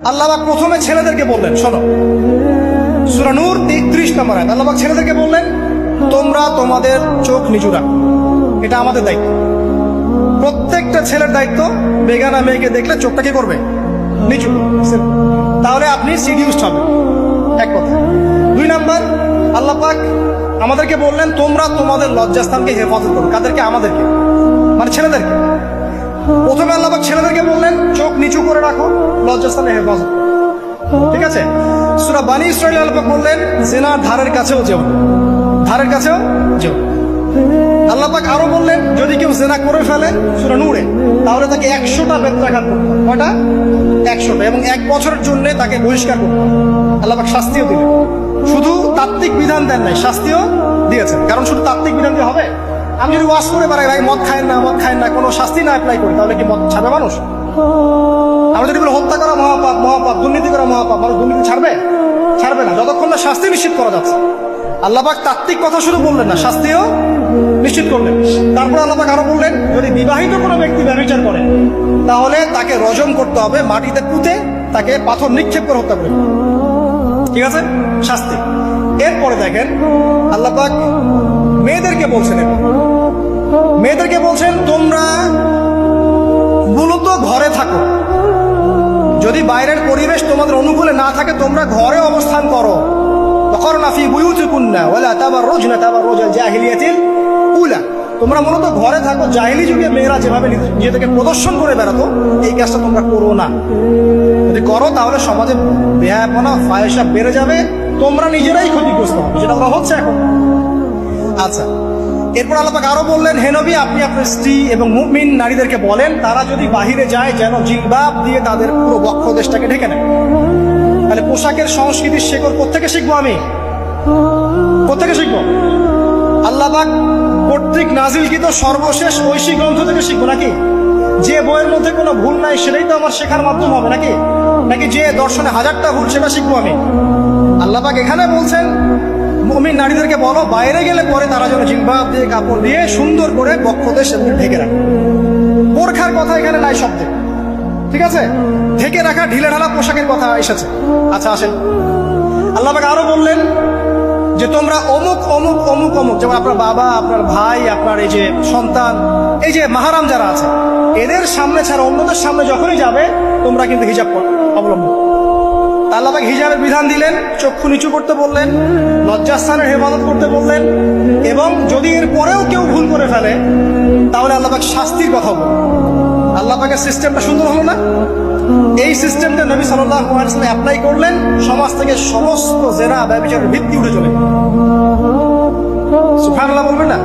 আল্লাহ পাক প্রথমে ছেলেদেরকে বললেন, শোনো, সূরা নূর 33 নম্বর আয়াত। আল্লাহ পাক ছেলেদেরকে বললেন, তোমরা তোমাদের চোখ নিচু রাখো, এটা আমাদের দায়িত্ব। প্রত্যেকটা ছেলের দায়িত্ব বেগানা মেয়েকে দেখলে চোখটা কি করবে? নিচু। তাহলে আপনি সিডিউসড হবেন, এক কথা। 2 নাম্বার, আল্লাহ পাক আমাদেরকে বললেন, তোমরা তোমাদের লজ্জাস্থানকে হেফাজত করো। কাদেরকে? আমাদেরকে, মানে ছেলেদেরকে। প্রথমে আল্লাহ পাক ছেলেদেরকে বললেন, চোখ নিচু করে রাখো, লজ্জাস্থানে হেফাজত করো। ঠিক আছে? সূরা বানী ইসরাঈল আল্লাহ পাক বললেন, জিনার ধারের কাছেও যেও না, ধারের কাছেও যেও। আল্লাহ পাক আরো বললেন, যদি কেউ জিনা করে ফেলে, সূরা নূরে, তাহলে তাকে 100টা বেত্রাঘাত করতে হবে। কয়টা? 100টা, এবং 1 বছরের জন্য তাকে বহিষ্কার করতে হবে। আল্লাহ পাক শাস্তিও দিলেন, শুধু তাত্ত্বিক বিধান দেন নাই, শাস্তিও দিয়েছেন। কারণ শুধু তাত্ত্বিক বিধান দিয়ে হবে? আমি যদি ওয়াজ করে বেড়াই, ভাই মদ খায় না, কোনো শাস্তি না অ্যাপ্লাই করি, তাহলে কি মদ ছাড়বে মানুষ? আমরা যদি বলি হত্যা করা মহাপাপ, দুর্নীতি করা মহাপাপ, মানুষ দুর্নীতি ছাড়বে? ছাড়বে না, যতক্ষণ না শাস্তি নিশ্চিত করা যাচ্ছে। আল্লাহ পাক তাত্ত্বিক কথা শুধু বললেন না, শাস্তিও নিশ্চিত করলেন। তারপর আল্লাহ পাক আরো বললেন, যদি বিবাহিত কোনো ব্যক্তি ব্যভিচার করে, তাহলে তাকে রজম করতে হবে, মাটিতে পুঁতে তাকে পাথর নিক্ষেপ করে হত্যা করে। ঠিক আছে? শাস্তি। এরপরে দেখেন আল্লাহ পাক মেয়েদেরকে বলছেন, তোমরা মূলত ঘরে থাকো। যদি বাইরের পরিবেশ তোমাদের অনুকূলে না থাকে, তোমরা ঘরে অবস্থান করো। ওয়াকরনা ফি বুয়ুতিকুন্না ওয়ালা তাবাররুজনা তাবাররুজাল জাহিলিয়াতিল উলা। তোমরা মূলত ঘরে থাকো। জাহিলি যুগে মেয়েরা যেভাবে নিজেদেরকে প্রদর্শন করে বেড়াতো, এই কাজটা তোমরা করো না। যদি করো, তাহলে সমাজে বেহায়াপনা, ফাহিশা বেড়ে যাবে, তোমরা নিজেরাই ক্ষতিগ্রস্ত হবে, যেটা ওরা হচ্ছে এখন। আচ্ছা, এরপর আল্লাহ পাক আরো বললেন, হে নবী, আপনি আপনার স্ত্রী এবং মুমিন নারীদেরকে বলেন, তারা যদি বাহিরে যায়, যেন জিলবাব দিয়ে তাদের পুরো বক্ষ দেশটাকে ঢেকে নেয়। তাহলে পোশাকের সংস্কৃতির শেকড় কোত্থেকে শিখবো? আমি কোত্থেকে শিখবো? আল্লাহ পাক কর্তৃক নাজিলকৃত সর্বশেষ ঐশী গ্রন্থ থেকে শিখবো নাকি? যে বইয়ের মধ্যে কোনো ভুল নাই, সেটাই তো আমার শেখার মাধ্যম হবে নাকি যে দর্শনে 1000টা ভুল, সেটা শিখবো আমি? আল্লাহ পাক এখানে বলছেন, মুমিন নারীদেরকে বলো, বাইরে গেলে পরে তারা যেন জিলবাব দিয়ে, কাপড় দিয়ে সুন্দর করে বক্ষদেশ ঢেকে রাখে। বোরখার কথা এখানে নাই শব্দে। ঠিক আছে? ঢেকে রাখা ঢিলে ঢালা পোশাকের কথা এসেছে। আচ্ছা, আসেন, আল্লাহ পাক আরো বললেন যে তোমরা অমুক অমুক অমুক অমুক, যেমন আপনার বাবা, আপনার ভাই, আপনার এই যে সন্তান, এই যে মাহারাম যারা আছে, এদের সামনে ছাড়া অন্যদের সামনে যখনই যাবে, তোমরা কিন্তু হিজাব অবলম্বন। আল্লাহ পাক হিজাবের বিধান দিলেন, চক্ষু নিচু করতে বললেন, লজ্জাস্থানের হেফাজত করতে বললেন, এবং যদি এর পরেও কেউ ভুল করে ফেলে, তাহলে আল্লাহ পাক শাস্তির কথা বললেন। আল্লাহ পাকের সিস্টেমটা সুন্দর হলো না? এই সিস্টেমটা নবী সাল্লাল্লাহু আলাইহি ওয়াসাল্লাম অ্যাপ্লাই করলেন, সমাজ থেকে সমস্ত জেনা, ব্যভিচারের ভিত্তি উঠে চলে। সুবহানাল্লাহ বলবেন না?